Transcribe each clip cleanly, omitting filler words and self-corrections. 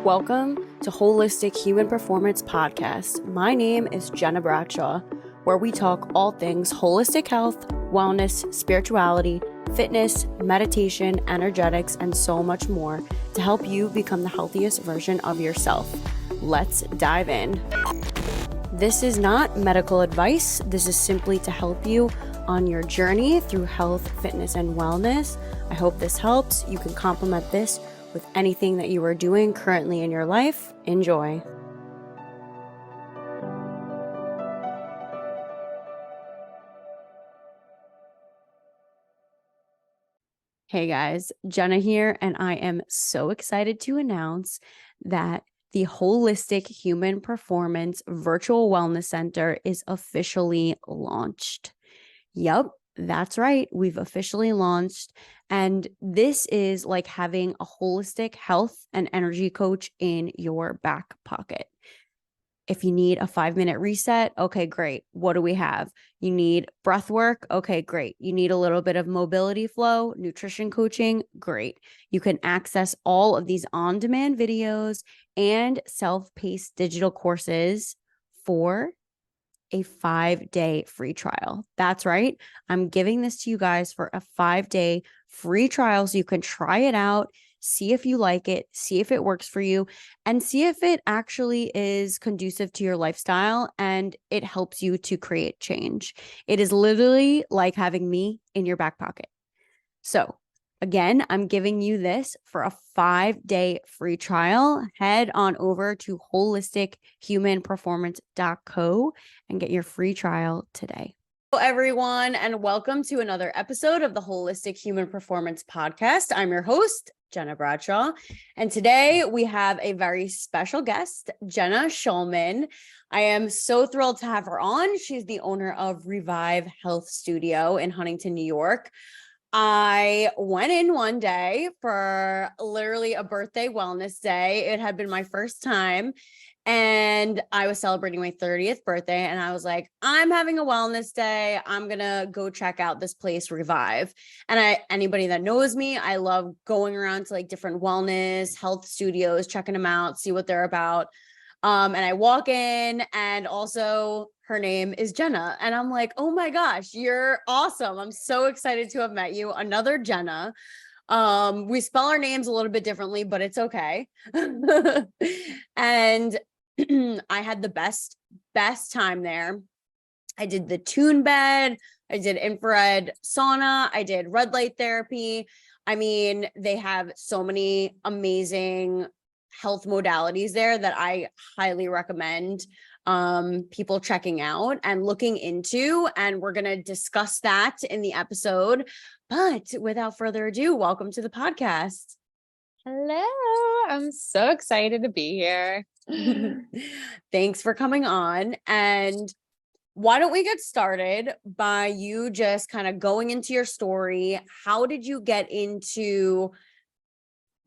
Welcome to Holistic Human Performance Podcast. My name is Jenna Bradshaw, where we talk all things holistic health, wellness, spirituality, fitness, meditation, energetics, and so much more to help you become the healthiest version of yourself. Let's dive in. This is not medical advice. This is simply to help you on your journey through health, fitness, and wellness. I hope this helps. You can complement this with anything that you are doing currently in your life. Enjoy. Hey guys, Jenna here, and I am so excited to announce that the Holistic Human Performance Virtual Wellness Center is officially launched. Yep, that's right. We've officially launched. And this is like having a holistic health and energy coach in your back pocket. If you need a 5-minute reset, okay, great. What do we have? You need breath work. Okay, great. You need a little bit of mobility flow, nutrition coaching. Great. You can access all of these on-demand videos and self-paced digital courses for a 5-day free trial. That's right. I'm giving this to you guys for a 5-day free trial so you can try it out, see if you like it, see if it works for you, and see if it actually is conducive to your lifestyle and it helps you to create change. It is literally like having me in your back pocket. So again, I'm giving you this for a 5-day free trial. Head on over to holistichumanperformance.co and get your free trial today. Hello, everyone, and welcome to another episode of the Holistic Human Performance Podcast. I'm your host, Jenna Bradshaw, and today we have a very special guest, Jenna Schulman. I am so thrilled to have her on. She's the owner of Revive Health Studio in Huntington, New York. I went in one day for literally a birthday wellness day. It had been my first time, and I was celebrating my 30th birthday, and I was like, I'm having a wellness day. I'm going to go check out this place, Revive. And anybody that knows me, I love going around to like different wellness, health studios, checking them out, see what they're about. And I walk in, and also her name is Jenna. And I'm like, oh my gosh, you're awesome. I'm so excited to have met you. Another Jenna. We spell our names a little bit differently, but it's okay. And I had the best time there. I did the tune bed. I did infrared sauna. I did red light therapy. I mean, they have so many amazing health modalities there that I highly recommend people checking out and looking into, and we're going to discuss that in the episode. But without further ado, welcome to the podcast. Hello, I'm so excited to be here. Thanks for coming on. And why don't we get started by you just kind of going into your story? How did you get into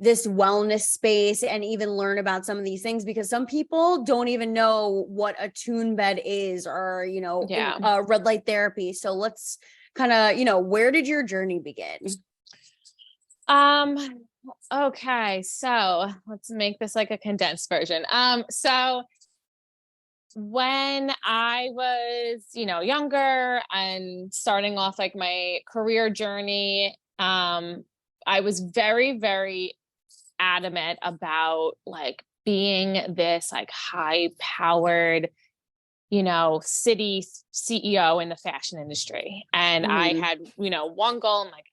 this wellness space and even learn about some of these things? Because some people don't even know what a tune bed is, or, red light therapy. So let's kind of, where did your journey begin? Okay. So let's make this like a condensed version. So when I was, younger and starting off like my career journey, I was very, very adamant about like being this like high powered, city CEO in the fashion industry. And I had, one goal. I'm like,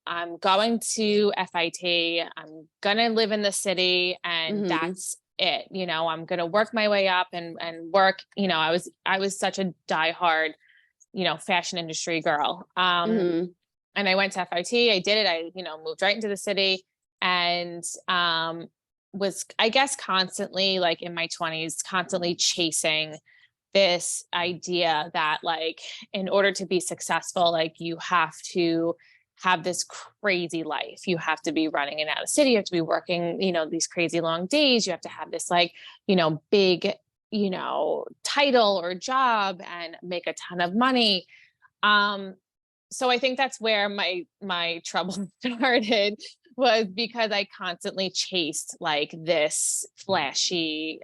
I'm going to FIT. I'm going to live in the city, and that's it. I'm going to work my way up and work, I was such a diehard, fashion industry girl. And I went to FIT. I did it. I, moved right into the city, and was, I guess, constantly like in my 20s, constantly chasing this idea that like, in order to be successful, like you have to have this crazy life. You have to be running in and out of the city. You have to be working, these crazy long days. You have to have this like, big, title or job and make a ton of money. So I think that's where my trouble started, was because I constantly chased like this flashy,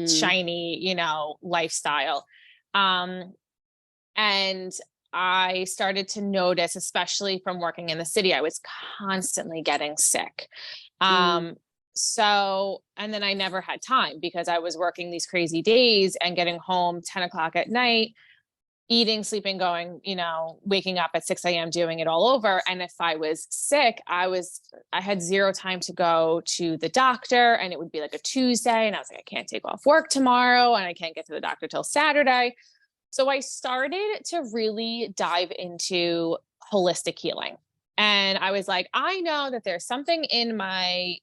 shiny, lifestyle. And I started to notice, especially from working in the city, I was constantly getting sick. And then I never had time because I was working these crazy days and getting home 10 o'clock at night, eating, sleeping, going, waking up at 6 a.m., doing it all over. And if I was sick, I had zero time to go to the doctor, and it would be like a Tuesday. And I was like, I can't take off work tomorrow, and I can't get to the doctor till Saturday. So I started to really dive into holistic healing. And I was like, I know that there's something in my,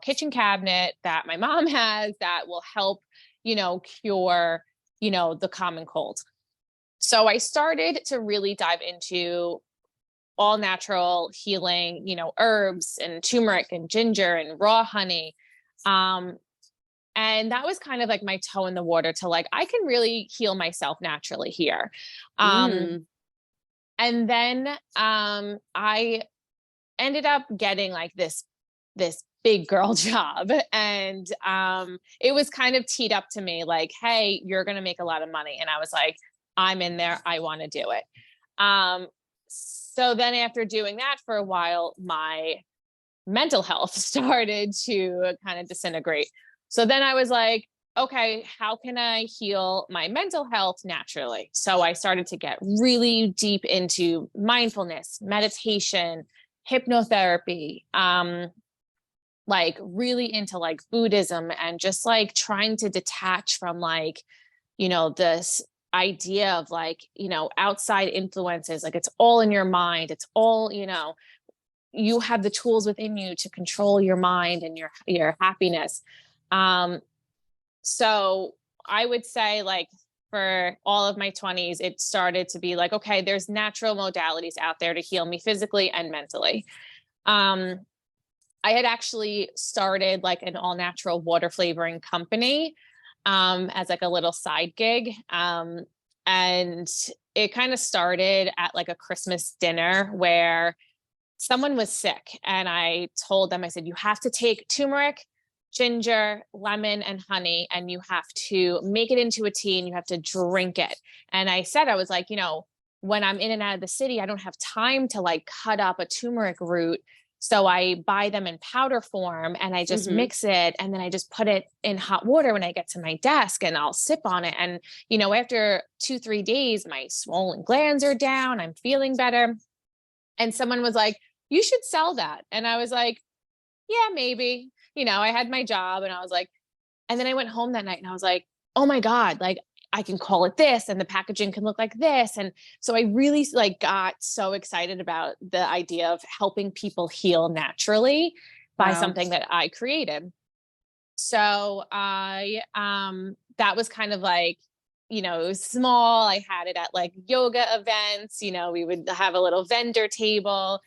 kitchen cabinet that my mom has that will help, cure, the common cold. So I started to really dive into all natural healing, herbs and turmeric and ginger and raw honey. And that was kind of like my toe in the water to like, I can really heal myself naturally here. And then I ended up getting like this big girl job. And it was kind of teed up to me like, hey, you're going to make a lot of money. And I was like, I'm in there. I want to do it. So then after doing that for a while, my mental health started to kind of disintegrate. So then I was like, okay, how can I heal my mental health naturally? So I started to get really deep into mindfulness, meditation, hypnotherapy, like really into like Buddhism, and just like trying to detach from like, this idea of like, outside influences, like it's all in your mind. It's all, you have the tools within you to control your mind and your happiness. So I would say like for all of my 20s, it started to be like, okay, there's natural modalities out there to heal me physically and mentally. I had actually started like an all natural water flavoring company, as like a little side gig. And it kind of started at like a Christmas dinner where someone was sick, and I told them, I said, you have to take turmeric, ginger, lemon, and honey, and you have to make it into a tea and you have to drink it. And I said, I was like, when I'm in and out of the city, I don't have time to like cut up a turmeric root. So I buy them in powder form and I just mix it. And then I just put it in hot water when I get to my desk, and I'll sip on it. And, after 2-3 days, my swollen glands are down. I'm feeling better. And someone was like, you should sell that. And I was like, yeah, maybe. I had my job, and I was like, and then I went home that night and I was like, oh my God, like I can call it this, and the packaging can look like this. And so I really like got so excited about the idea of helping people heal naturally by something that I created. So that was kind of like, it was small. I had it at like yoga events, we would have a little vendor table.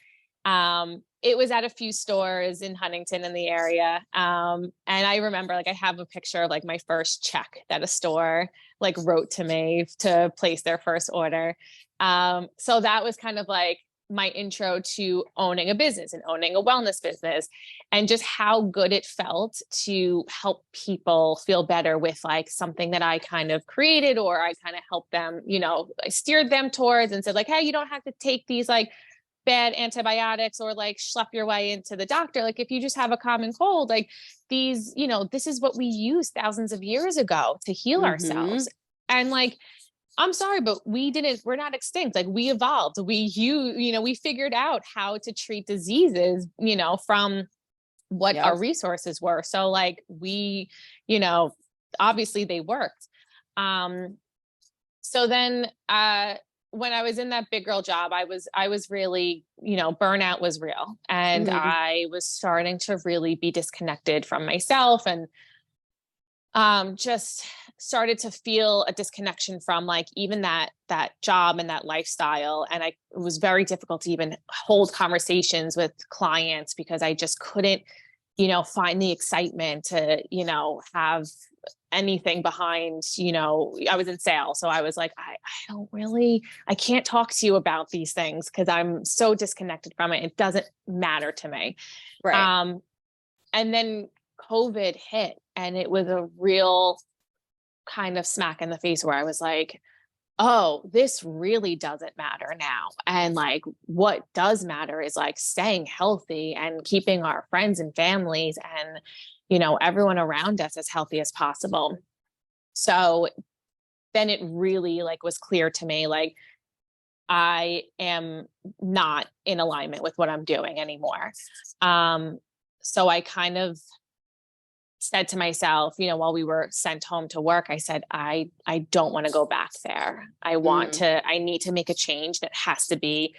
It was at a few stores in Huntington in the area. And I remember like I have a picture of like my first check that a store like wrote to me to place their first order. So that was kind of like my intro to owning a business and owning a wellness business, and just how good it felt to help people feel better with like something that I kind of created, or I kind of helped them, I steered them towards and said like, hey, you don't have to take these like bad antibiotics or like schlep your way into the doctor. Like if you just have a common cold, like these, this is what we used thousands of years ago to heal ourselves. And like, I'm sorry, but we're not extinct. Like we evolved. We figured out how to treat diseases, from what our resources were. So like we, obviously they worked. So then, when I was in that big girl job, I was really, burnout was real, and I was starting to really be disconnected from myself, and just started to feel a disconnection from like even that job and that lifestyle. And it was very difficult to even hold conversations with clients because I just couldn't find the excitement to, have anything behind, I was in sales. So I was like, I can't talk to you about these things because I'm so disconnected from it. It doesn't matter to me. Right. And then COVID hit, and it was a real kind of smack in the face where I was like, oh, this really doesn't matter now. And like, what does matter is like staying healthy and keeping our friends and families and, everyone around us as healthy as possible. So then it really like was clear to me, like, I am not in alignment with what I'm doing anymore. So I kind of said to myself, while we were sent home to work, I said, I don't want to go back there. I need to make a change that has to be,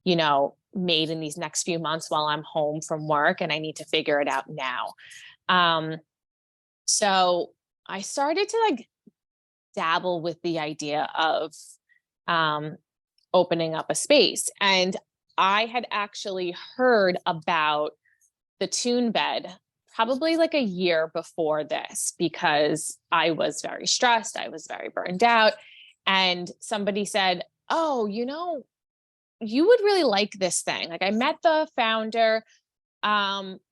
made in these next few months while I'm home from work, and I need to figure it out now. So I started to like dabble with the idea of, opening up a space. And I had actually heard about the tune bed probably like a year before this, because I was very stressed. I was very burned out. And somebody said, oh, you would really like this thing. Like, I met the founder.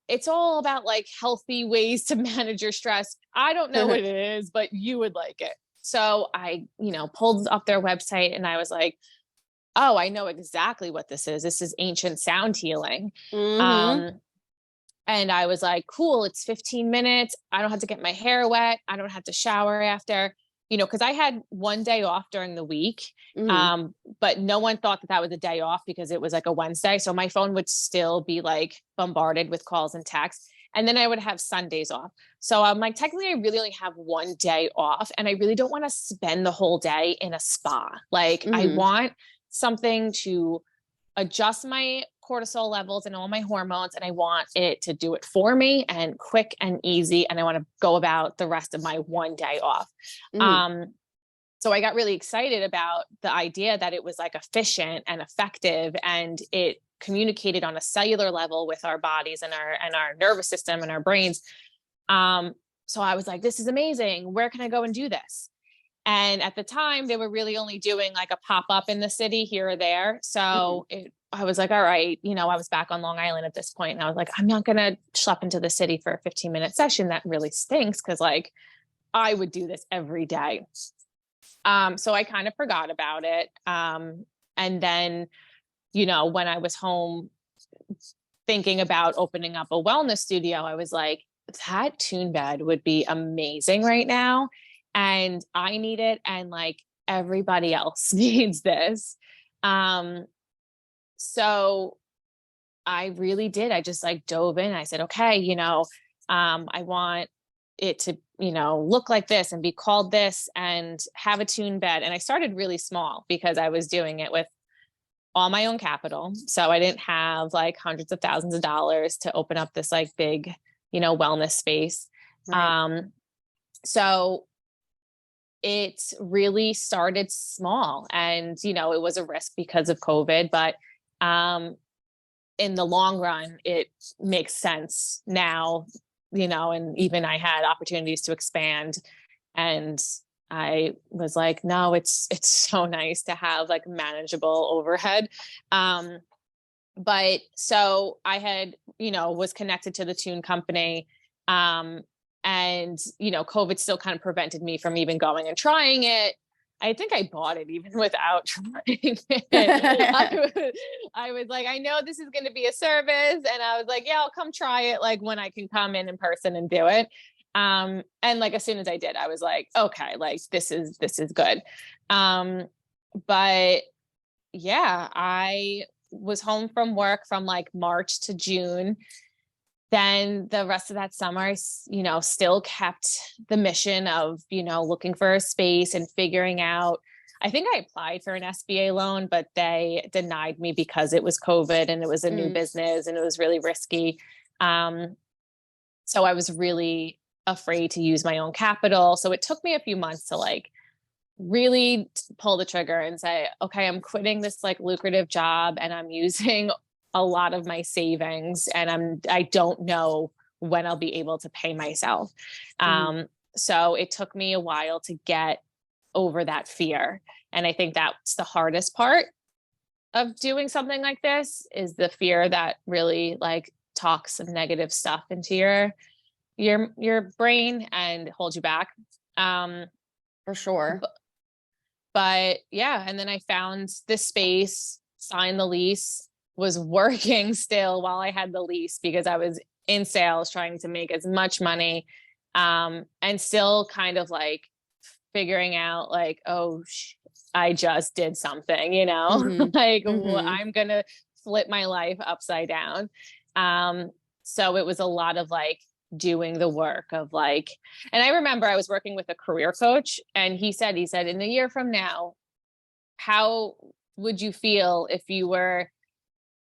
It's all about like healthy ways to manage your stress. I don't know what it is, but you would like it. So I, pulled up their website, and I was like, oh, I know exactly what this is. This is ancient sound healing. Mm-hmm. And I was like, cool, it's 15 minutes. I don't have to get my hair wet. I don't have to shower after, because I had one day off during the week. Mm-hmm. But no one thought that was a day off because it was like a Wednesday. So my phone would still be like bombarded with calls and texts. And then I would have Sundays off. So I'm like, technically, I really only have one day off. And I really don't want to spend the whole day in a spa. Like, I Mm-hmm. want something to adjust my cortisol levels and all my hormones, and I want it to do it for me and quick and easy, and I want to go about the rest of my one day off. Mm-hmm. So I got really excited about the idea that it was like efficient and effective, and it communicated on a cellular level with our bodies and our nervous system and our brains. So I was like, this is amazing. Where can I go and do this? And at the time, they were really only doing like a pop up in the city here or there. So I was like, all right, I was back on Long Island at this point, and I was like, I'm not going to schlep into the city for a 15-minute session. That really stinks, because like I would do this every day. So I kind of forgot about it. And then, when I was home thinking about opening up a wellness studio, I was like, that tune bed would be amazing right now. And I need it. And like everybody else needs this. So I really did. I just like dove in. I said, okay, I want it to, look like this and be called this and have a tune bed. And I started really small because I was doing it with all my own capital. So I didn't have like hundreds of thousands of dollars to open up this like big, wellness space. Right. So it really started small, and, it was a risk because of COVID, but, in the long run, it makes sense now, and even I had opportunities to expand, and I was like, no, it's so nice to have like manageable overhead. But so I had, was connected to the tune company. And, COVID still kind of prevented me from even going and trying it. I think I bought it even without trying it. I was like, I know this is going to be a service. And I was like, yeah, I'll come try it. Like when I can come in person and do it. And like, as soon as I did, I was like, okay, like this is good. But yeah, I was home from work from like March to June. Then the rest of that summer, I, still kept the mission of, looking for a space and figuring out. I think I applied for an SBA loan, but they denied me because it was COVID and it was a new business and it was really risky. So I was really afraid to use my own capital. So it took me a few months to like really pull the trigger and say, okay, I'm quitting this like lucrative job and I'm using a lot of my savings, and I don't know when I'll be able to pay myself. Mhm. So it took me a while to get over that fear. And I think that's the hardest part of doing something like this, is the fear that really like talks some negative stuff into your brain and holds you back. Um, For sure. but yeah, and then I found this space, signed the lease, was working still while I had the lease because I was in sales trying to make as much money, and still kind of like figuring out like, oh, I just did something, you know, Mhm. like Mhm. I'm gonna flip my life upside down. So it was a lot of like doing the work of like, and I remember I was working with a career coach, and he said, in a year from now, how would you feel if you were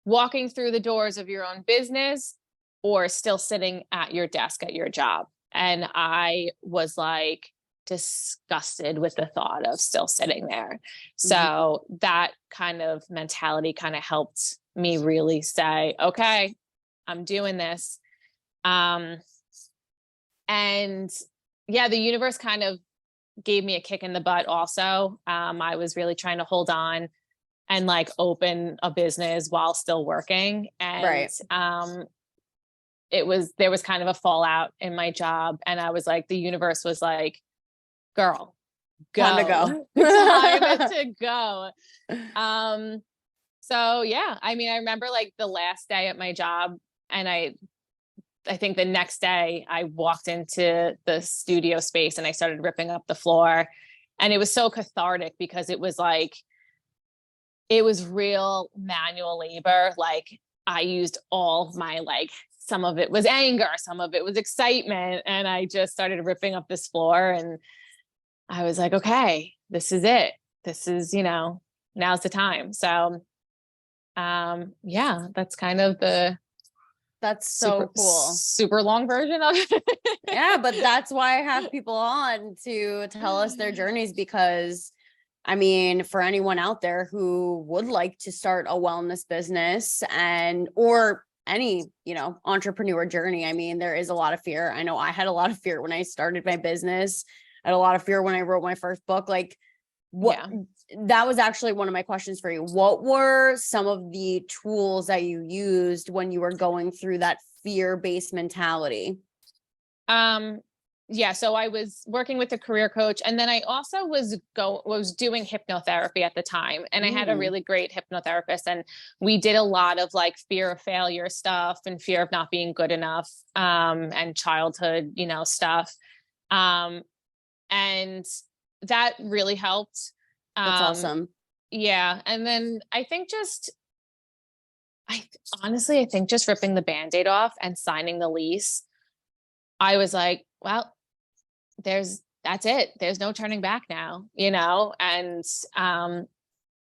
walking through the doors of your own business or still sitting at your desk at your job? And I was like disgusted with the thought of still sitting there. Mhm. So that kind of mentality kind of helped me really say, okay, I'm doing this. Um, and yeah, the universe kind of gave me a kick in the butt also. I was really trying to hold on and like open a business while still working. And Right. there was kind of a fallout in my job. And I was like, the universe was like, girl, Time to go. Time go. to go. Um, so yeah, I mean, I remember like the last day at my job, and I think the next day I walked into the studio space and I started ripping up the floor. And it was so cathartic because it was like, it was real manual labor. Like I used all my, like, some of it was anger, some of it was excitement. And I just started ripping up this floor, and I was like, okay, this is it. This is, now's the time. So, yeah, that's kind of the That's so super, cool. super long version of Yeah, but it. that's why I have people on to tell us their journeys, because I mean, for anyone out there who would like to start a wellness business and or any, entrepreneur journey, I mean, there is a lot of fear. I know I had a lot of fear when I started my business. I had a lot of fear when I wrote my first book. Like, what Yeah. that was actually one of my questions for you. What were some of the tools that you used when you were going through that fear-based mentality? Um, yeah, so I was working with a career coach, and then I also was doing hypnotherapy at the time, and I had a Mm, really great hypnotherapist, and we did a lot of like fear of failure stuff and fear of not being good enough, and childhood, stuff. Um, and that really helped. that's Um, awesome. yeah, and then I honestly, I think just ripping the band-aid off and signing the lease, I was like, well, that's it. There's no turning back now, And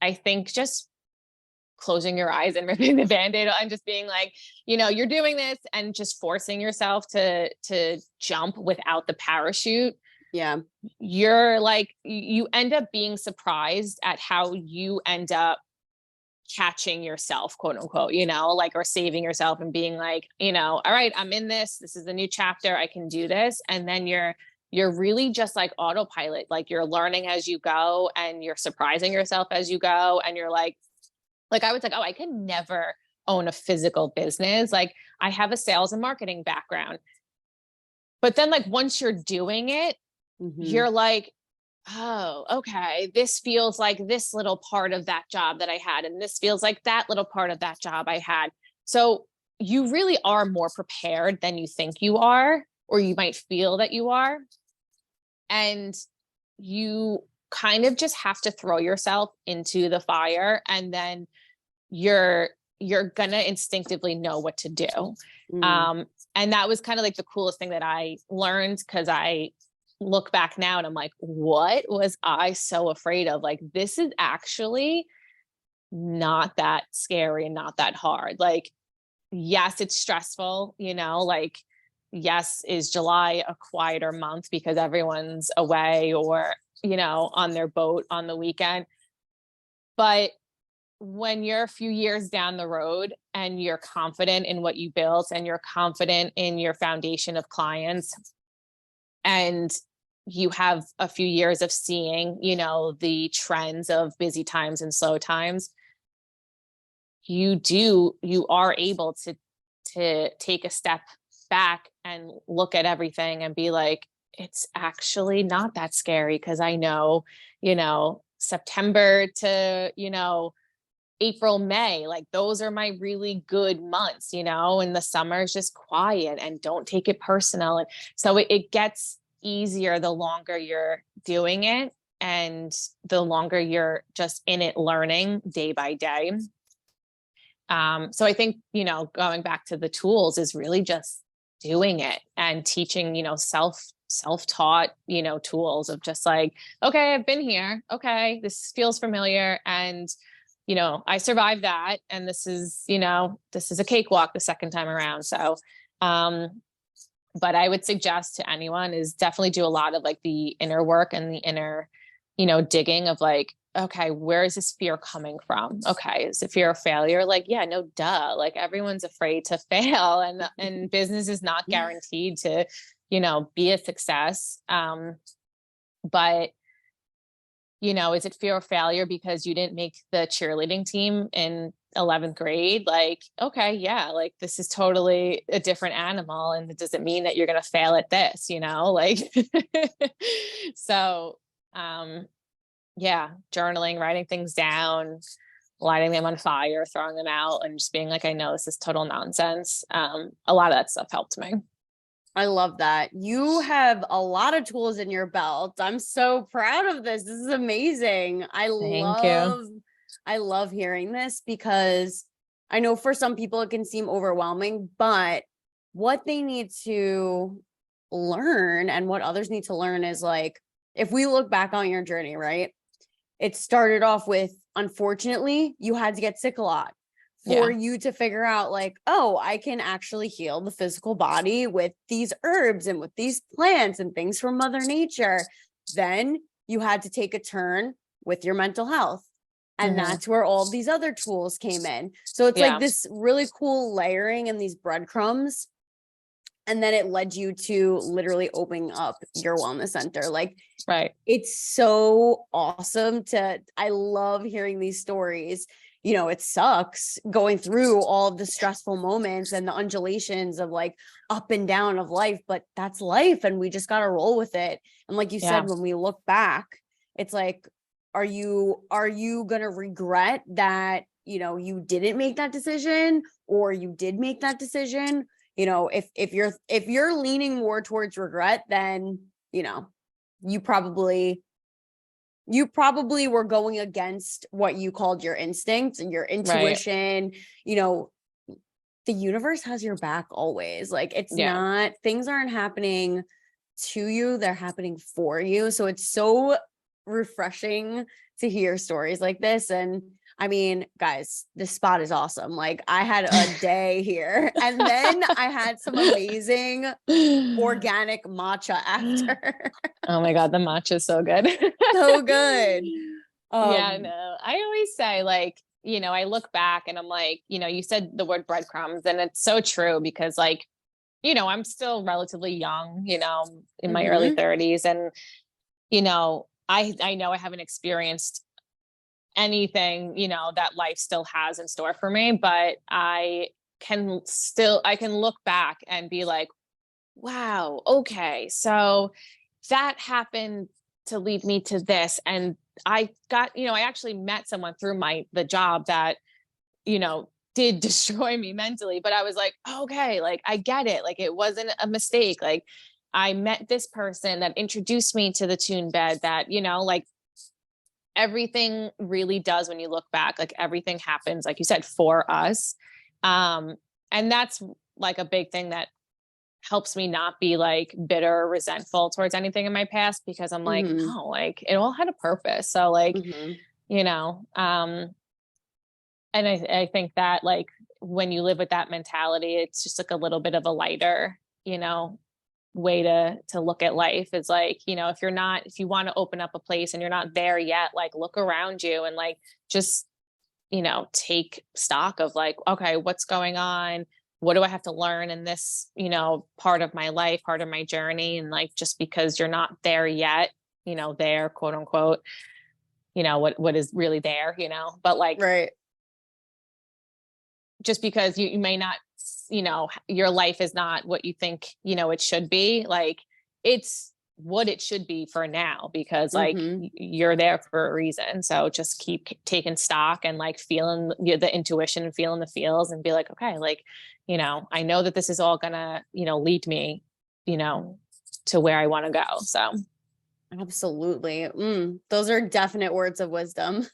I think just closing your eyes and ripping the band-aid and just being like, you're doing this, and just forcing yourself to jump without the parachute. Yeah. You're like, you end up being surprised at how you end up catching yourself, quote unquote, like, or saving yourself and being like, all right, I'm in this. This is a new chapter. I can do this. And then you're really just like autopilot. Like you're learning as you go, and you're surprising yourself as you go. And you're like I was like, oh, I could never own a physical business. Like I have a sales and marketing background. But then like once you're doing it, Mm-hmm. you're like, oh, okay, this feels like this little part of that job that I had, and this feels like that little part of that job I had. So you really are more prepared than you think you are, or you might feel that you are. And you kind of just have to throw yourself into the fire, and then you're gonna instinctively know what to do. Mm. Um, and that was kind of like the coolest thing that I learned, because I look back now and I'm like, what was I so afraid of? Like, this is actually not that scary and not that hard. Like, yes, it's stressful, like, yes, is July a quieter month because everyone's away or, on their boat on the weekend. But when you're a few years down the road and you're confident in what you built and you're confident in your foundation of clients, and you have a few years of seeing, you know, the trends of busy times and slow times, you are able to take a step back and look at everything and be like, it's actually not that scary, because I know, you know, September to, you know, April, May, like those are my really good months, you know, and the summer is just quiet, and don't take it personal. And so it gets easier the longer you're doing it and the longer you're just in it learning day by day. So I think, you know, going back to the tools is really just doing it and teaching, you know, self-taught, you know, tools of just like, okay, I've been here. Okay, this feels familiar. And, you know, I survived that. And this is, you know, this is a cakewalk the second time around. So, but I would suggest to anyone is definitely do a lot of like the inner work and the inner, you know, digging of like, okay, where is this fear coming from? Okay, is it fear of failure? Like, yeah, no, duh. Like everyone's afraid to fail, and business is not guaranteed to, you know, be a success. But you know, is it fear of failure because you didn't make the cheerleading team in 11th grade? Like, okay, yeah, like this is totally a different animal. And it doesn't mean that you're going to fail at this, you know, like, so, yeah, journaling, writing things down, lighting them on fire, throwing them out, and just being like, I know this is total nonsense. A lot of that stuff helped me. I love that. You have a lot of tools in your belt. I'm so proud of this. This is amazing. Thank you. I love hearing this, because I know for some people it can seem overwhelming, but what they need to learn and what others need to learn is like, if we look back on your journey, right? It started off with, unfortunately, you had to get sick a lot for you to figure out like, oh, I can actually heal the physical body with these herbs and with these plants and things from Mother Nature. Then you had to take a turn with your mental health. And that's where all these other tools came in. So it's like this really cool layering and these breadcrumbs. And then it led you to literally opening up your wellness center. Like, Right. It's so awesome I love hearing these stories. You know, it sucks going through all of the stressful moments and the undulations of like up and down of life, but that's life and we just got to roll with it. And like you said, when we look back, it's like, are you going to regret that, you know, you didn't make that decision, or you did make that decision? You know, if you're leaning more towards regret, then, you know, you probably were going against what you called your instincts and your intuition. Right. You know, the universe has your back always. Like, it's not, things aren't happening to you, they're happening for you. So it's so refreshing to hear stories like this. And I mean, guys, this spot is awesome. Like, I had a day here, and then I had some amazing organic matcha after. Oh my God, the matcha is so good. So good. Yeah, no, I always say, like, you know, I look back and I'm like, you know, you said the word breadcrumbs, and it's so true, because like, you know, I'm still relatively young, you know, in my early 30s. And, you know, I know I haven't experienced anything, you know, that life still has in store for me, but I can look back and be like, wow, okay, so that happened to lead me to this. And I got, you know, I actually met someone through the job that, you know, did destroy me mentally, but I was like, okay, like I get it. Like it wasn't a mistake. Like I met this person that introduced me to the tune bed that, you know, like everything really does, when you look back, like everything happens, like you said, for us. And that's like a big thing that helps me not be like bitter or resentful towards anything in my past, because I'm like, no, like it all had a purpose. So like, you know, and I think that like when you live with that mentality, it's just like a little bit of a lighter, you know, way to look at life. Is like, you know, if you want to open up a place and you're not there yet, like look around you and like just take stock of like, okay, what's going on? What do I have to learn in this, part of my life, part of my journey? And like, just because you're not there yet, there, quote unquote, what is really there, but like, Right. just because you may not, your life is not what you think, it should be, like, it's what it should be for now, because like you're there for a reason. So just keep taking stock and like feeling the intuition and feeling the feels and be like, okay, like, I know that this is all gonna, lead me, to where I want to go. So Absolutely. Those are definite words of wisdom.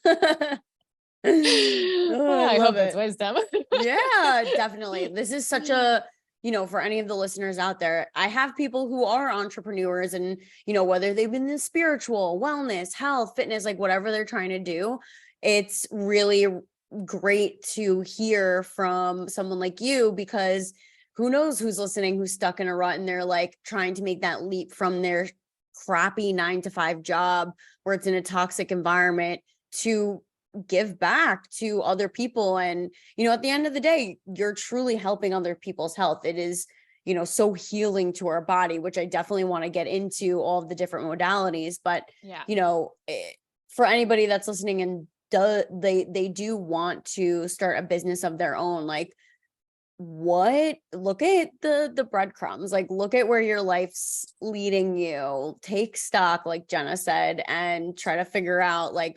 Oh, I I love hope it's it. wisdom. Yeah, definitely. This is such a, for any of the listeners out there, I have people who are entrepreneurs and, whether they've been in spiritual, wellness, health, fitness, like whatever they're trying to do, it's really great to hear from someone like you, because who knows who's listening, who's stuck in a rut and they're like trying to make that leap from their crappy 9 to 5 job where it's in a toxic environment to give back to other people. And at the end of the day, you're truly helping other people's health. It is so healing to our body, which I definitely want to get into all of the different modalities. But Yeah. For anybody that's listening and they do want to start a business of their own, like, look at the breadcrumbs, like look at where your life's leading you, take stock like Jenna said, and try to figure out like,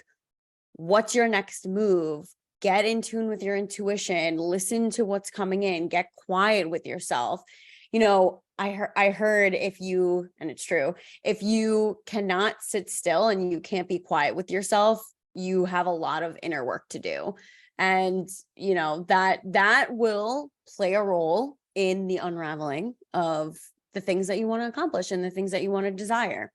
what's your next move? Get in tune with your intuition, listen to what's coming in, get quiet with yourself. I heard and it's true, if you cannot sit still and you can't be quiet with yourself, you have a lot of inner work to do. And, that will play a role in the unraveling of the things that you want to accomplish and the things that you want to desire.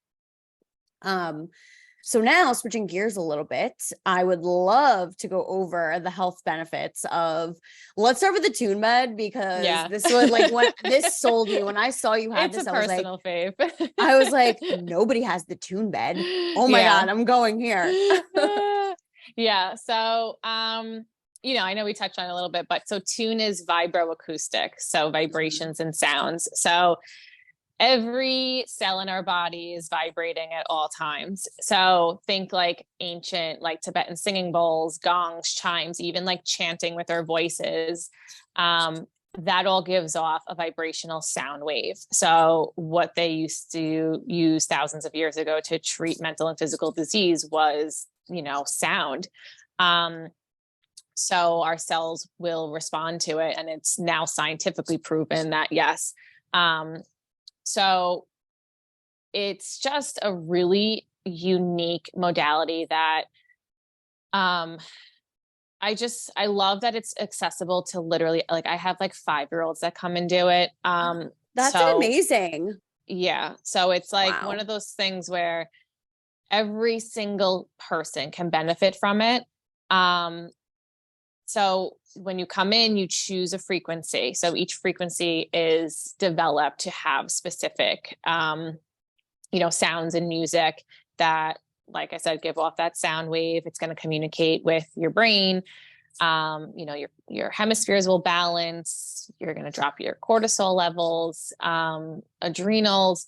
So now switching gears a little bit, I would love to go over the health benefits of, let's start with the tune bed, because this was like when this sold me. When I saw you had it's this, a I was like, personal fave. I was like, nobody has the tune bed. Oh my God, I'm going here. Yeah. So, I know we touched on it a little bit, but so tune is vibroacoustic, so vibrations and sounds. So every cell in our body is vibrating at all times. So think like ancient, like Tibetan singing bowls, gongs, chimes, even like chanting with our voices. That all gives off a vibrational sound wave. So what they used to use thousands of years ago to treat mental and physical disease was, sound. So our cells will respond to it. And it's now scientifically proven that yes. So it's just a really unique modality that I love that it's accessible to literally, like, I have like 5-year-olds that come and do it. That's amazing. Yeah. So it's like Wow. one of those things where every single person can benefit from it. So when you come in, you choose a frequency. So each frequency is developed to have specific, sounds and music that, like I said, give off that sound wave. It's going to communicate with your brain. Your hemispheres will balance. You're going to drop your cortisol levels, adrenals.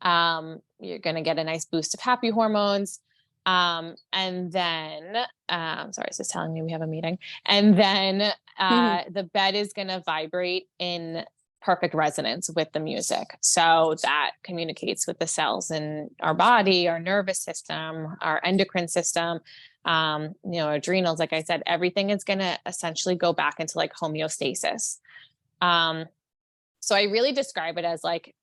You're going to get a nice boost of happy hormones. And then, sorry, it's just telling me we have a meeting. And then, the bed is going to vibrate in perfect resonance with the music. So that communicates with the cells in our body, our nervous system, our endocrine system, adrenals. Like I said, everything is going to essentially go back into like homeostasis. So I really describe it as like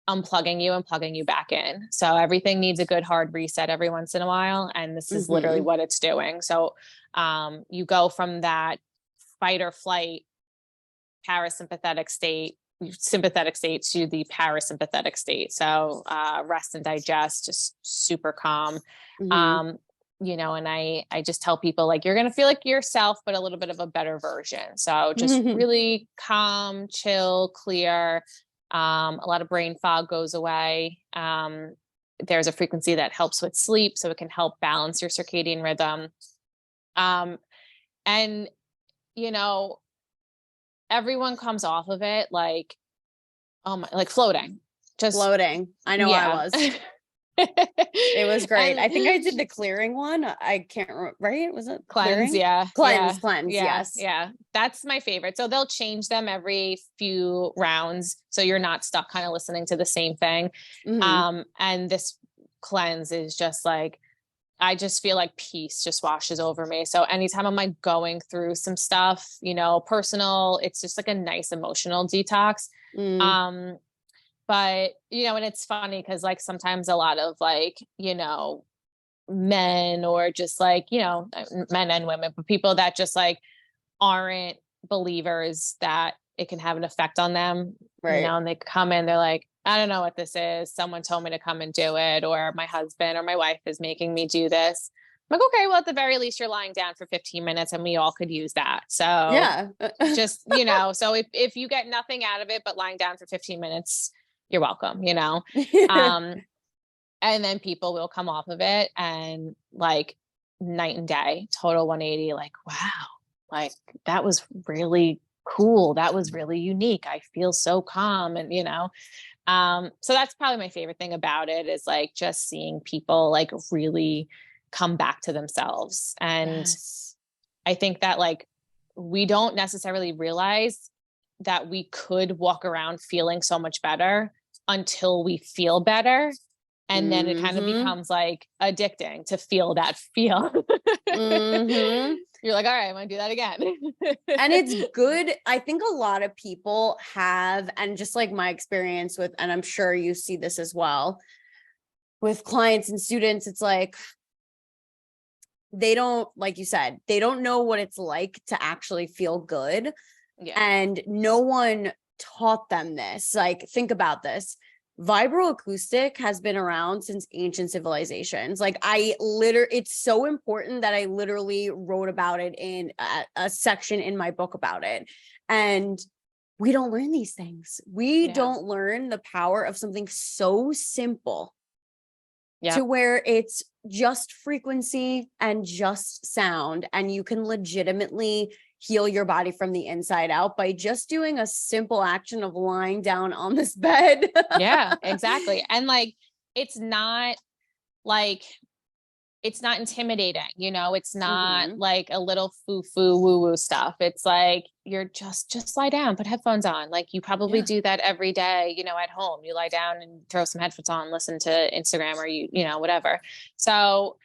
unplugging you and plugging you back in. So everything needs a good hard reset every once in a while. And this is literally what it's doing. So you go from that fight or flight sympathetic state to the parasympathetic state. So rest and digest, just super calm. And I just tell people like, you're going to feel like yourself, but a little bit of a better version. So just really calm, chill, clear. A lot of brain fog goes away. There's a frequency that helps with sleep, so it can help balance your circadian rhythm. And, you know, everyone comes off of it like, oh my, like floating, just Floating. I know I yeah. was. It was great. And I think I did the clearing one. I can't remember, right? Was it cleanse, clearing? yeah, Cleanse, yeah, cleanse, yeah, yes. yeah. That's my favorite. So they'll change them every few rounds, so you're not stuck kind of listening to the same thing. Mm-hmm. And this cleanse is just like, I just feel like peace just washes over me. So anytime I'm like going through some stuff, you know, personal, it's just like a nice emotional detox. Mm, Um, but you know, and it's funny because like sometimes a lot of like, you know, men or just like, you know, men and women, but people that just like aren't believers that it can have an effect on them, you right. know, and they come in, they're like, I don't know what this is. Someone told me to come and do it, or my husband or my wife is making me do this. I'm like, okay, well, at the very least, you're lying down for 15 minutes and we all could use that. So Yeah. just, you know, so if you get nothing out of it, but lying down for 15 minutes, you're welcome, you know? Um, and then people will come off of it and like night and day, total 180, like, wow, like that was really cool. That was really unique. I feel so calm. And, you know, so that's probably my favorite thing about it is like just seeing people like really come back to themselves. And Yes. I think that like we don't necessarily realize that we could walk around feeling so much better until we feel better. And then it kind of Mm-hmm. becomes like addicting to feel that feel. Mm-hmm. You're like, all right, I'm gonna do that again. And it's good. I think a lot of people have, and just like my experience with, and I'm sure you see this as well with clients and students, it's like they don't, like you said, they don't know what it's like to actually feel good. Yeah. And no one taught them this. Like, think about this. Vibroacoustic has been around since ancient civilizations. Like, it's so important that I literally wrote about it in a section in my book about it. And we don't learn these things. We Yeah. don't learn the power of something so simple Yeah. to where it's just frequency and just sound, and you can legitimately heal your body from the inside out by just doing a simple action of lying down on this bed. Yeah, exactly. And like, it's not like, it's not intimidating, you know, it's not Mm-hmm. like a little foo-foo woo-woo stuff. It's like you're just lie down, put headphones on. Like you probably Yeah. do that every day, you know, at home. You lie down and throw some headphones on, listen to Instagram or you know, whatever. So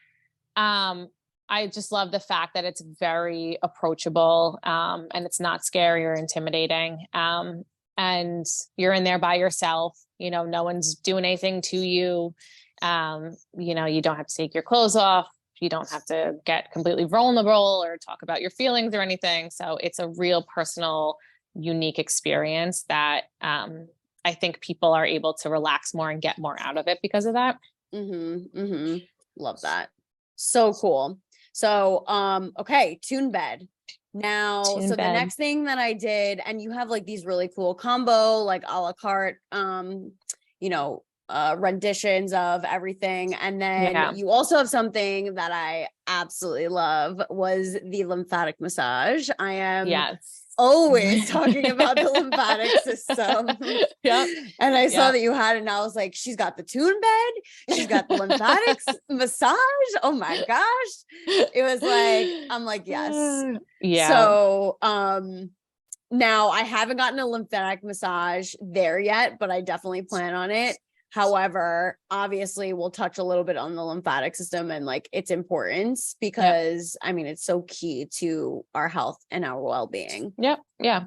I just love the fact that it's very approachable and it's not scary or intimidating. And you're in there by yourself, you know, no one's doing anything to you. You know, you don't have to take your clothes off. You don't have to get completely vulnerable or talk about your feelings or anything. So it's a real personal, unique experience that I think people are able to relax more and get more out of it because of that. Mm-hmm. Mm-hmm. Love that. So cool. So, okay, tune bed. Now, Tune so the bed. next thing that I did, and you have like these really cool combo, like a la carte, you know, renditions of everything. And then Yeah. you also have something that I absolutely love was the lymphatic massage. I am Yes. always talking about the lymphatic system. Yep. And I saw Yep. that you had it, and I was like, she's got the tune bed, she's got the lymphatics massage. Oh my gosh. It was like, I'm like, yes. Yeah. So now I haven't gotten a lymphatic massage there yet, but I definitely plan on it. However, obviously we'll touch a little bit on the lymphatic system and like its importance, Yep. because I mean it's so key to our health and our well-being. Yep. Yeah.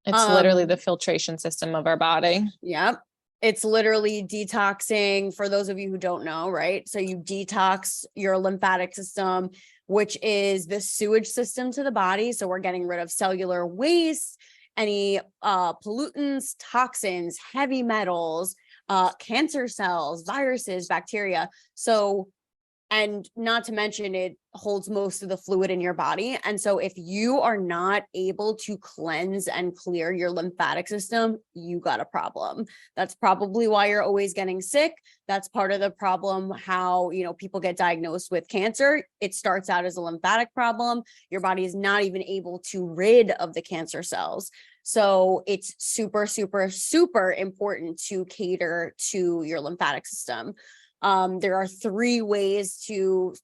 It's literally the Um filtration system of our body. Yep. It's literally detoxing, for those of you who don't know, right? So you detox your lymphatic system, which is the sewage system to the body. So we're getting rid of cellular waste, any pollutants, toxins, heavy metals, cancer cells, viruses, bacteria. So And not to mention, it holds most of the fluid in your body. And so if you are not able to cleanse and clear your lymphatic system, you got a problem. That's probably why you're always getting sick. That's part of the problem, how, people get diagnosed with cancer. It starts out as a lymphatic problem. Your body is not even able to rid of the cancer cells. So it's super, super, super important to cater to your lymphatic system. There are 3 ways to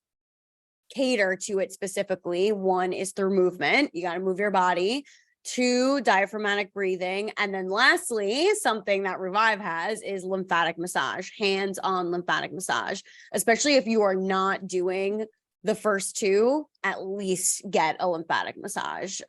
cater to it specifically. 1 is through movement. You got to move your body. 2, diaphragmatic breathing. And then lastly, something that Revive has is lymphatic massage, hands-on lymphatic massage, especially if you are not doing the first 2, at least get a lymphatic massage.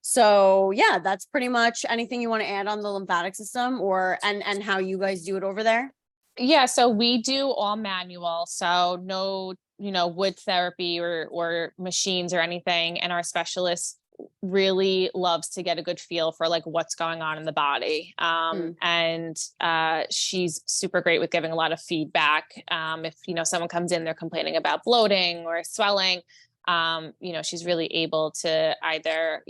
So yeah, that's pretty much anything you want to add on the lymphatic system and how you guys do it over there. Yeah, so we do all manual, so no, wood therapy or machines or anything. And our specialist really loves to get a good feel for like what's going on in the body. And she's super great with giving a lot of feedback. If, someone comes in, they're complaining about bloating or swelling, she's really able to either,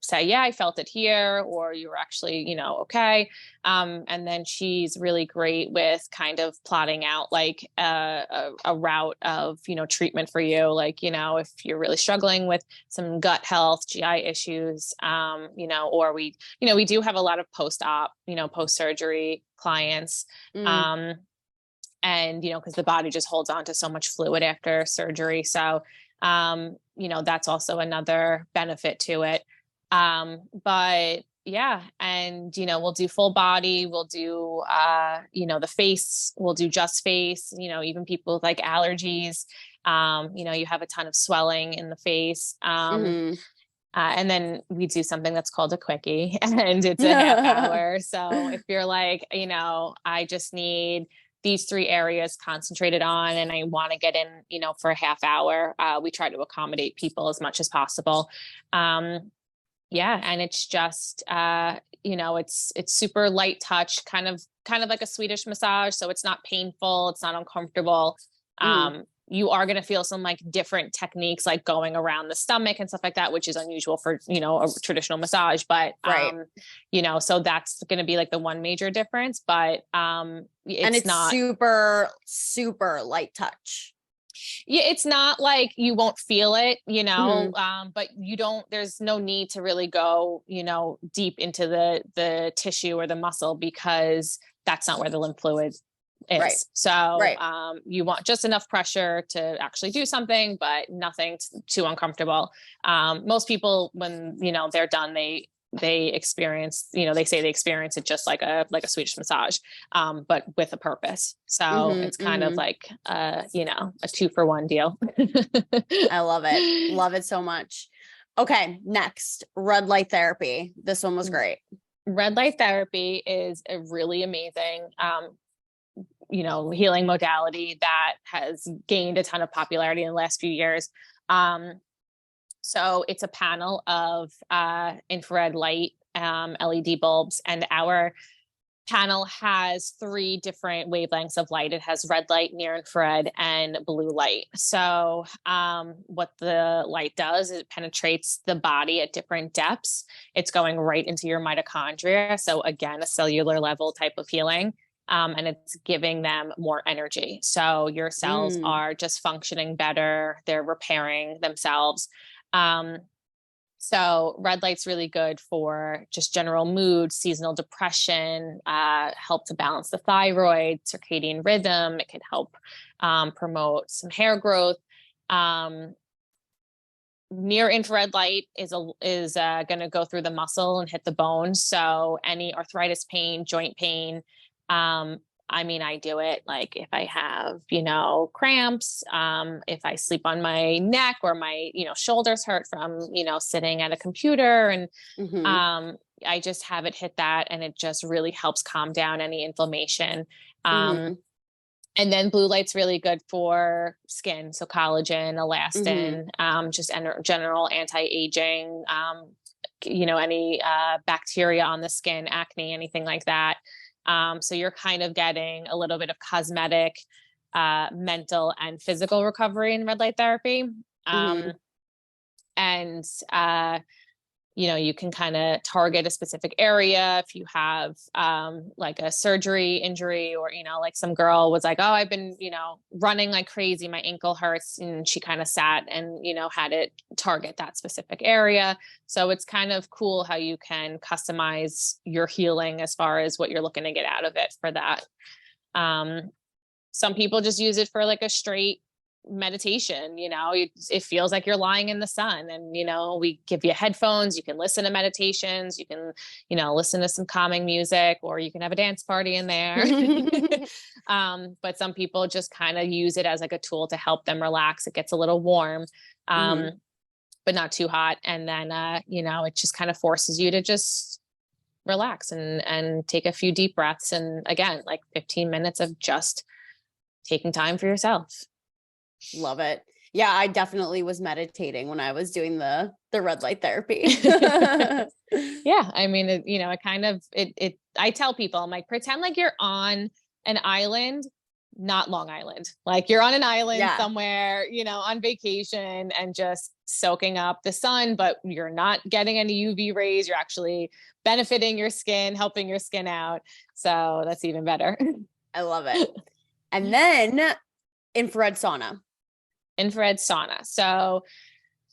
say, yeah, I felt it here, or you were actually, okay. And then she's really great with kind of plotting out like a route of, treatment for you. Like, if you're really struggling with some gut health, GI issues, or we do have a lot of post-op, post-surgery clients. And, because the body just holds on to so much fluid after surgery. So, that's also another benefit to it. But yeah, and, we'll do full body, we'll do, the face, we'll do just face, even people with like allergies, you have a ton of swelling in the face. And then we do something that's called a quickie, and it's a half hour. So if you're like, I just need these 3 areas concentrated on, and I want to get in, for a half hour, we try to accommodate people as much as possible. Yeah. And it's just, it's super light touch, kind of like a Swedish massage. So it's not painful. It's not uncomfortable. You are going to feel some like different techniques, like going around the stomach and stuff like that, which is unusual for, a traditional massage, but, right. So that's going to be like the one major difference, but, it's not super, super light touch. Yeah, it's not like you won't feel it, but there's no need to really go, deep into the tissue or the muscle, because that's not where the lymph fluid is. Right. So, right. You want just enough pressure to actually do something, but nothing too uncomfortable. Most people, when, they're done, they experience, they say they experience it just like a Swedish massage, but with a purpose. So it's kind of like, a 2-for-1 deal. I love it. Love it so much. Okay. Next, red light therapy. This one was great. Red light therapy is a really amazing, healing modality that has gained a ton of popularity in the last few years. So it's a panel of infrared light LED bulbs, and our panel has 3 different wavelengths of light. It has red light, near infrared, and blue light. So what the light does is it penetrates the body at different depths. It's going right into your mitochondria. So again, a cellular level type of healing. And it's giving them more energy. So your cells are just functioning better. They're repairing themselves. So red light's really good for just general mood, seasonal depression, help to balance the thyroid, circadian rhythm. It could help promote some hair growth. Near infrared light is going to go through the muscle and hit the bone. So any arthritis pain, joint pain, I do it like if I have, cramps, if I sleep on my neck, or my, shoulders hurt from, sitting at a computer, and, I just have it hit that, and it just really helps calm down any inflammation. And then blue light's really good for skin. So collagen, elastin, just general anti-aging, any, bacteria on the skin, acne, anything like that. So you're kind of getting a little bit of cosmetic mental and physical recovery in red light therapy. Mhm. And you can kind of target a specific area if you have like a surgery injury, or like some girl was like, oh, I've been running like crazy, my ankle hurts, and she kind of sat and had it target that specific area. So it's kind of cool how you can customize your healing as far as what you're looking to get out of it for that. Some people just use it for like a straight meditation. It feels like you're lying in the sun, and we give you headphones, you can listen to meditations, you can listen to some calming music, or you can have a dance party in there. But some people just kind of use it as like a tool to help them relax. It gets a little warm, but not too hot, and then it just kind of forces you to just relax and take a few deep breaths, and again, like 15 minutes of just taking time for yourself. Love it. Yeah, I definitely was meditating when I was doing the red light therapy. Yeah, I mean, it kind of I tell people, I'm like, pretend like you're on an island, not Long Island. Like you're on an island somewhere, on vacation, and just soaking up the sun, but you're not getting any UV rays. You're actually benefiting your skin, helping your skin out. So that's even better. I love it. And then infrared sauna. Infrared sauna. So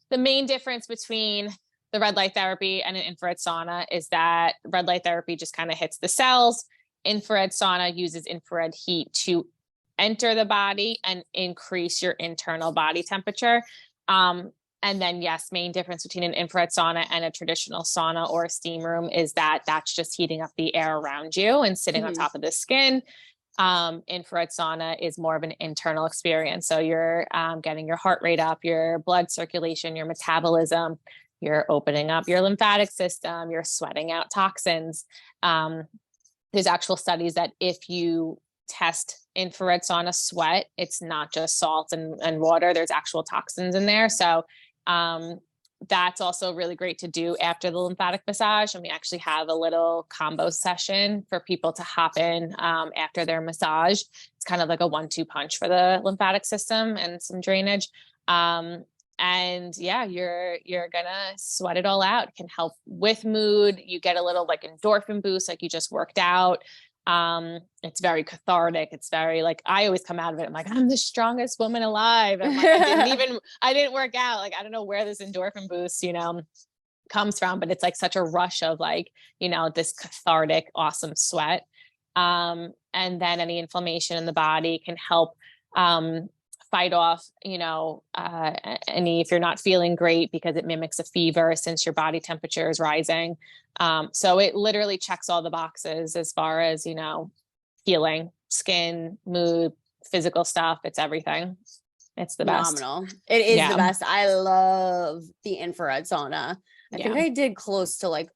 the main difference between the red light therapy and an infrared sauna is that red light therapy just kind of hits the cells. Infrared sauna uses infrared heat to enter the body and increase your internal body temperature. And then, yes, main difference between an infrared sauna and a traditional sauna or a steam room is that that's just heating up the air around you and sitting on top of the skin. Infrared sauna is more of an internal experience. So you're getting your heart rate up, your blood circulation, your metabolism, you're opening up your lymphatic system, you're sweating out toxins. There's actual studies that if you test infrared sauna sweat, it's not just salt and water, there's actual toxins in there. So that's also really great to do after the lymphatic massage. And we actually have a little combo session for people to hop in after their massage. It's kind of like a 1-2 punch for the lymphatic system and some drainage. And yeah, you're gonna sweat it all out. It can help with mood. You get a little like endorphin boost, like you just worked out. It's very cathartic. It's very like, I always come out of it, I'm like, I'm the strongest woman alive. I'm like, I didn't work out. Like, I don't know where this endorphin boost, comes from, but it's like such a rush of like, this cathartic, awesome sweat. And then any inflammation in the body can help, fight off, any, if you're not feeling great, because it mimics a fever since your body temperature is rising. So it literally checks all the boxes as far as, healing, skin, mood, physical stuff. It's everything. It's the best. Phenomenal. It is the best. I love the infrared sauna. I think I did close to like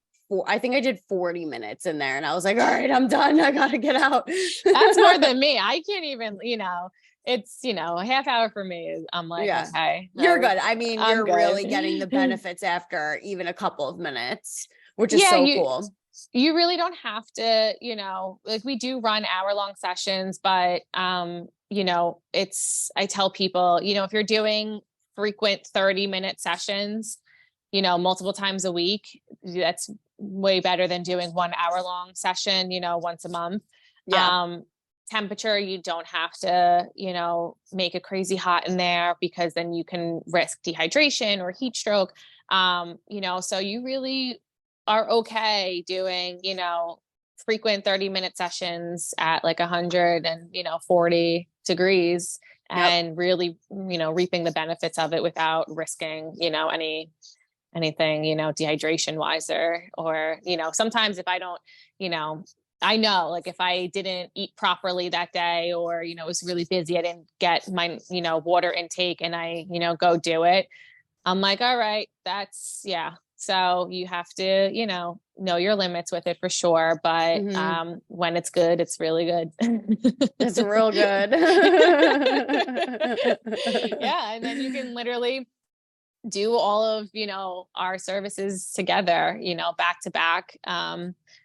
I think I did 40 minutes in there, and I was like, all right, I'm done. I got to get out. That's more than me. I can't even, it's, a half hour for me. I'm like, okay, you're good. I mean, you're really getting the benefits after even a couple of minutes, which is so cool. You really don't have to, like we do run hour-long sessions, but, I tell people, if you're doing frequent 30-minute sessions, multiple times a week, that's way better than doing 1 hour-long session, once a month. Temperature, you don't have to, make it crazy hot in there, because then you can risk dehydration or heat stroke. So you really are okay doing, frequent 30-minute sessions at like 140 degrees and really, reaping the benefits of it without risking, anything, dehydration wise or, sometimes if I don't, I know, like if I didn't eat properly that day, or, it was really busy, I didn't get my, water intake, and I, go do it. I'm like, all right, that's, So you have to, know your limits with it for sure. But when it's good, it's really good. It's real good. And then you can literally do all of, our services together, back to back.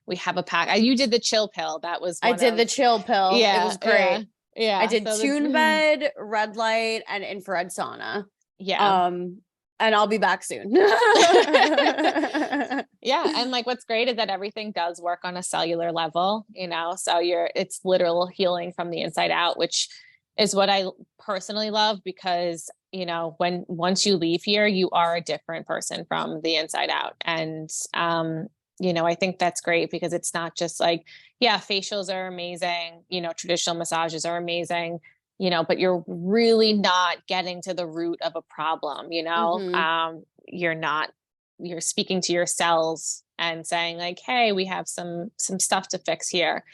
We have a pack. You did the chill pill. That was, I did the chill pill. It was great. I Yeah. did So tune the, bed, red light, and infrared sauna. yeah. And I'll be back soon. Yeah. And like what's great is that everything does work on a cellular level, so it's literal healing from the inside out, which is what I personally love because, once you leave here, you are a different person from the inside out. And, I think that's great because it's not just like, yeah, facials are amazing, traditional massages are amazing, but you're really not getting to the root of a problem, you're speaking to your cells and saying like, hey, we have some stuff to fix here.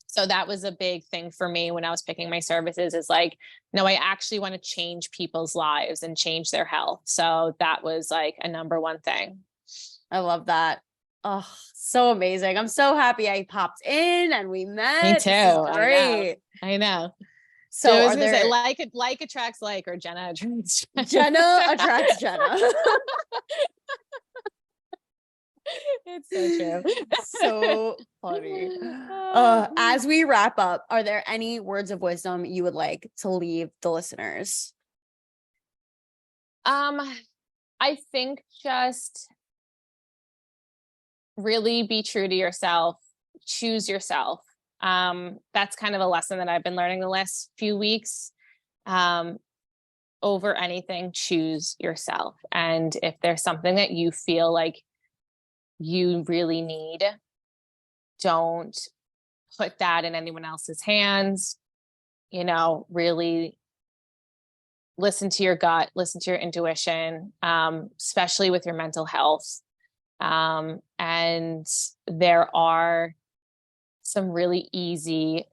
So that was a big thing for me when I was picking my services, is like, no, I actually want to change people's lives and change their health. So that was like a number one thing. I love that. Oh, so amazing. I'm so happy I popped in and we met. Me too. This is great. I know. So I was are gonna there say like attracts like, or Jenna attracts Jenna attracts Jenna. It's so true. So funny. As we wrap up, are there any words of wisdom you would like to leave the listeners? I think just really be true to yourself, choose yourself. That's kind of a lesson that I've been learning the last few weeks. Over anything, choose yourself. And if there's something that you feel like you really need, don't put that in anyone else's hands. Really listen to your gut, listen to your intuition, especially with your mental health. And there are some really easy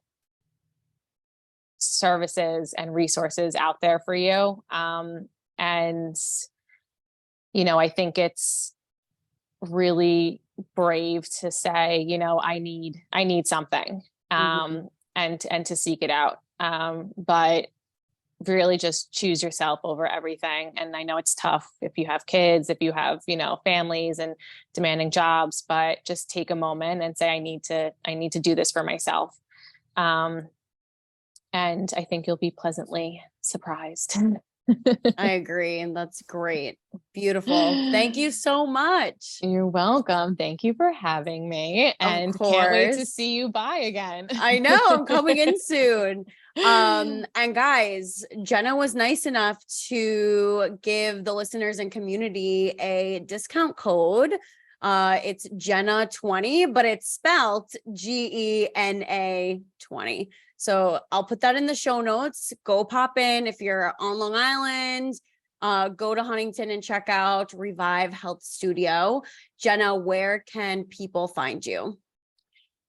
services and resources out there for you. And, I think it's really brave to say, I need something, and to seek it out. But really just choose yourself over everything. And I know it's tough if you have kids, if you have, families and demanding jobs, but just take a moment and say, I need to do this for myself. And I think you'll be pleasantly surprised. I agree. And that's great. Beautiful. Thank you so much. You're welcome. Thank you for having me. And can't wait to see you by again. I know, I'm coming in soon. And guys, Jenna was nice enough to give the listeners and community a discount code. It's Jenna 20, but it's spelled Gena 20. So I'll put that in the show notes. Go pop in if you're on Long Island. Go to Huntington and check out Revive Health Studio. Jenna, where can people find you?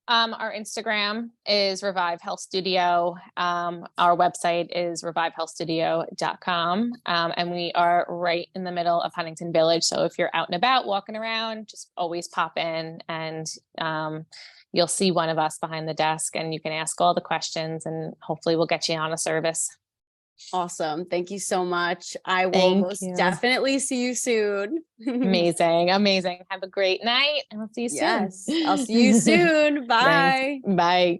Our Instagram is Revive Health Studio. Our website is revivehealthstudio.com. And we are right in the middle of Huntington Village. So if you're out and about walking around, just always pop in and you'll see one of us behind the desk and you can ask all the questions and hopefully we'll get you on a service. Awesome. Thank you so much. I will definitely see you soon. Amazing. Have a great night and I'll see you soon. Yes, I'll see you soon. Bye. Thanks. Bye.